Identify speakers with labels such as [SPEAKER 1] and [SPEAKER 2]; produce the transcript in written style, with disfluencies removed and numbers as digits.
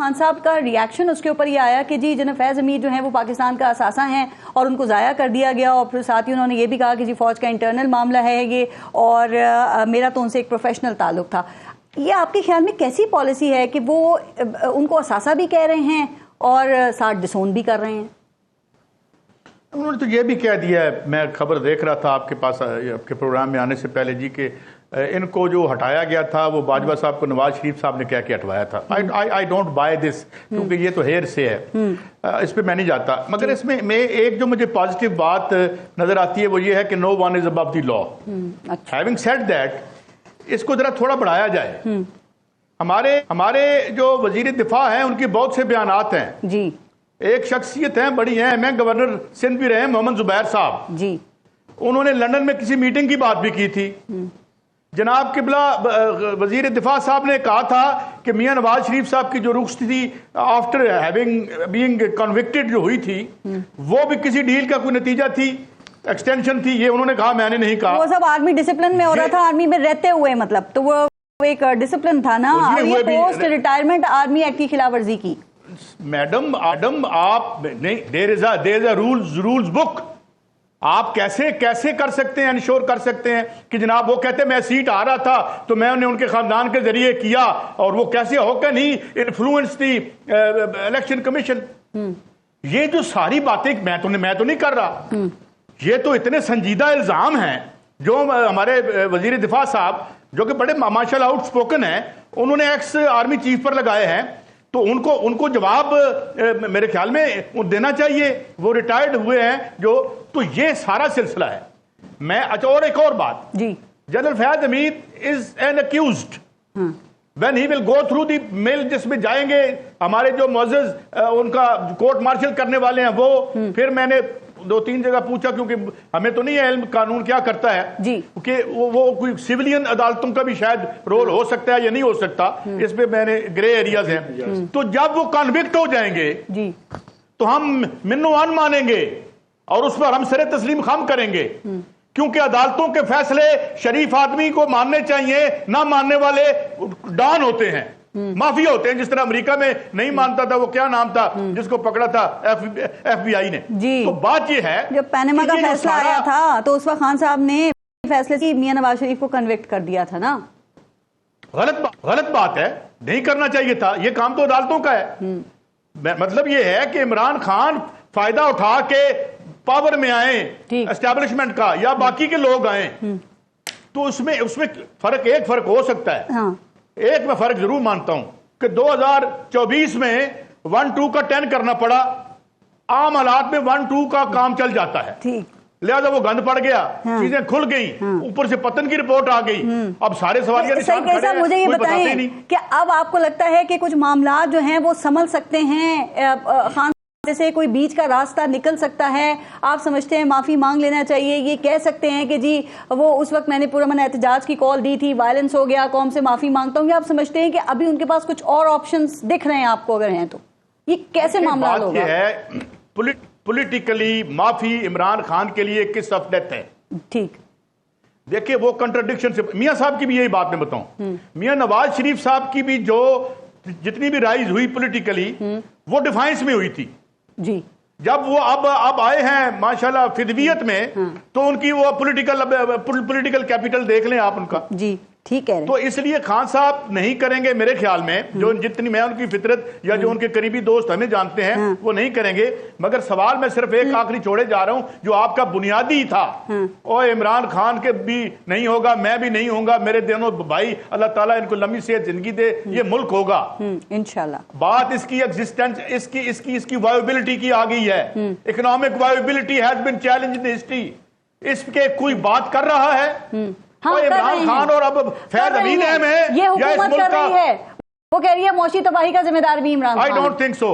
[SPEAKER 1] خان صاحب کا ریاکشن اس کے اوپر یہ آیا کہ جی جناب فیض حمید جو ہیں وہ پاکستان کا اثاثہ ہیں اور ان کو ضائع کر دیا گیا، اور پھر ساتھ ہی انہوں نے یہ بھی کہا کہ جی فوج کا انٹرنل معاملہ ہے یہ، اور میرا تو ان سے ایک پروفیشنل تعلق تھا. یہ آپ کے خیال میں کیسی پالیسی ہے کہ وہ ان کو اثاثہ بھی کہہ رہے ہیں اور ساتھ ڈسون بھی کر رہے ہیں؟
[SPEAKER 2] انہوں نے تو یہ بھی کہہ دیا ہے، میں خبر دیکھ رہا تھا آپ کے پاس آپ کے پروگرام میں آنے سے پہلے جی، کہ ان کو جو ہٹایا گیا تھا وہ باجوہ صاحب کو نواز شریف صاحب نے کہہ کے ہٹوایا تھا. I don't buy this، کیونکہ یہ تو ہیر سے ہے، اس پہ میں نہیں جاتا. مگر اس میں ایک جو مجھے پازیٹیو بات نظر آتی ہے وہ یہ ہے کہ no one is above the law. Having said that، اس کو ذرا تھوڑا بڑھایا جائے. ہمارے جو وزیر دفاع ہیں ان کے بہت سے بیانات ہیں
[SPEAKER 1] جی،
[SPEAKER 2] ایک شخصیت ہیں بڑی ہیں، میں گورنر سندھ بھی رہے محمد زبیر صاحب جی، انہوں نے لندن میں کسی میٹنگ کی بات بھی کی تھی. جناب قبلہ وزیر دفاع صاحب نے کہا تھا کہ میاں نواز شریف صاحب کی جو رخصتی تھی آفٹر بینگ کنوکٹڈ جو ہوئی تھی وہ بھی کسی ڈیل کا کوئی نتیجہ تھی، ایکسٹینشن تھی. یہ انہوں نے کہا، میں نے نہیں کہا.
[SPEAKER 1] وہ سب آرمی ڈسپلن میں ہو رہا تھا، آرمی میں رہتے ہوئے، مطلب تو وہ ایک ڈسپلن تھا نا. پوسٹ ریٹائرمنٹ آرمی ایکٹ کی خلاف ورزی کی.
[SPEAKER 2] میڈم آپ نہیں، دیر از اے رولز بک. آپ کیسے کر سکتے ہیں، انشور کر سکتے ہیں کہ جناب وہ کہتے ہیں میں سیٹ آ رہا تھا تو میں نے ان کے خاندان کے ذریعے کیا، اور وہ کیسے ہو کہ نہیں انفلوئنس دی الیکشن کمیشن. یہ جو ساری باتیں میں تو نہیں کر رہا، یہ تو اتنے سنجیدہ الزام ہیں جو ہمارے وزیر دفاع صاحب جو کہ بڑے ماشاءاللہ آؤٹ سپوکن ہیں، انہوں نے ایکس آرمی چیف پر لگائے ہیں، تو ان کو جواب میرے خیال میں دینا چاہیے. وہ ریٹائرڈ ہوئے ہیں جو، تو یہ سارا سلسلہ ہے. میں اور ایک اور بات جی، general Faiz Hameed as an accused when he will go through the mill, جس میں جائیں گے ہمارے جو معزز ان کا کورٹ مارشل کرنے والے ہیں وہ. پھر میں نے 2-3 جگہ پوچھا، کیونکہ ہمیں تو نہیں ہے علم قانون کیا کرتا ہے جی، کہ وہ کوئی سیولین عدالتوں کا بھی شاید رول ہو سکتا ہے یا نہیں ہو سکتا، اس پہ میں نے گرے ایریاز ہیں. تو جب وہ کنوکٹ ہو جائیں گے جی تو ہم منو ان مانیں گے اور اس پر ہم سر تسلیم خم کریں گے، کیونکہ عدالتوں کے فیصلے شریف آدمی کو ماننے چاہیے، نہ ماننے والے ڈان ہوتے ہیں، مافیا ہوتے ہیں. جس طرح امریکہ میں نہیں مانتا تھا وہ کیا نام تھا جس کو پکڑا تھا ایف بی آئی نے. تو بات یہ ہے
[SPEAKER 1] جب پینما کا فیصلہ آیا تھا تو اس وقت خان صاحب نے فیصلے کی میاں نواز شریف کو کنوکٹ کر دیا تھا نا.
[SPEAKER 2] غلط بات ہے، نہیں کرنا چاہیے تھا. یہ کام تو عدالتوں کا ہے. مطلب یہ ہے کہ عمران خان فائدہ اٹھا کے پاور میں آئیں اسٹیبلشمنٹ کا، یا باقی کے لوگ آئیں، تو اس میں ایک فرق ہو سکتا ہے. ایک میں فرق ضرور مانتا ہوں کہ 2024 میں 1-2 کا 10 کرنا پڑا. عام حالات میں 1-2 کا کام چل جاتا ہے، لہذا وہ گند پڑ گیا، چیزیں کھل گئیں، اوپر سے پتن کی رپورٹ آ گئی. اب سارے سوالیہ نشان کھڑے ہیں،
[SPEAKER 1] مجھے یہ
[SPEAKER 2] کوئی بتاتے نہیں
[SPEAKER 1] کہ اب آپ کو لگتا ہے کہ کچھ معاملات جو ہیں وہ سنبھل سکتے ہیں، خان جیسے کوئی بیچ کا راستہ نکل سکتا ہے؟ آپ سمجھتے ہیں معافی مانگ لینا چاہیے، یہ کہہ سکتے ہیں کہ جی وہ اس وقت میں نے پورا احتجاج کی کال دی تھی، وائلنس ہو گیا، قوم سے معافی مانگتا ہوں، یا آپ سمجھتے ہیں کہ ابھی ان کے پاس کچھ اور آپشنز دکھ رہے ہیں آپ کو؟ اگر ہیں تو یہ کیسے معاملہ ہوگا؟
[SPEAKER 2] یہ ہے پولیٹیکلی معافی عمران خان کے لیے کس آف ڈیتھ ہے.
[SPEAKER 1] ٹھیک،
[SPEAKER 2] دیکھیں وہ کنٹرڈکشن سے میاں صاحب کی بھی یہی بات میں بتاؤں، میاں نواز شریف صاحب کی بھی جو جتنی بھی رائز ہوئی پولیٹیکلی وہ ڈیفائنس میں ہوئی تھی جی. جب وہ اب آئے ہیں ماشاءاللہ فدویت میں، تو ان کی وہ پولیٹیکل کیپٹل دیکھ لیں آپ ان کا
[SPEAKER 1] جی. ٹھیک ہے،
[SPEAKER 2] تو اس لیے خان صاحب نہیں کریں گے میرے خیال میں، جو جتنی میں ان کی فطرت یا جو ان کے قریبی دوست ہمیں جانتے ہیں وہ نہیں کریں گے. مگر سوال میں صرف ایک آخری چھوڑے جا رہا ہوں جو آپ کا بنیادی تھا، اور عمران خان کے بھی نہیں ہوگا، میں بھی نہیں ہوں گا، میرے دونوں بھائی اللہ تعالیٰ ان کو لمبی صحت زندگی دے، یہ ملک ہوگا
[SPEAKER 1] انشاءاللہ.
[SPEAKER 2] بات اس کی ایگزسٹنس، اس کی وائبلٹی کی آ گئی ہے. Economic viability has been challenge in history. اس کے کوئی بات کر رہا ہے؟ عمران خان اور اب فیض حمید اہم ہے،
[SPEAKER 1] یہ حکومت کر رہی ہے، وہ کہہ رہی ہے معاشی تباہی کا ذمہ دار بھی Imran Khan.
[SPEAKER 2] I don't think so.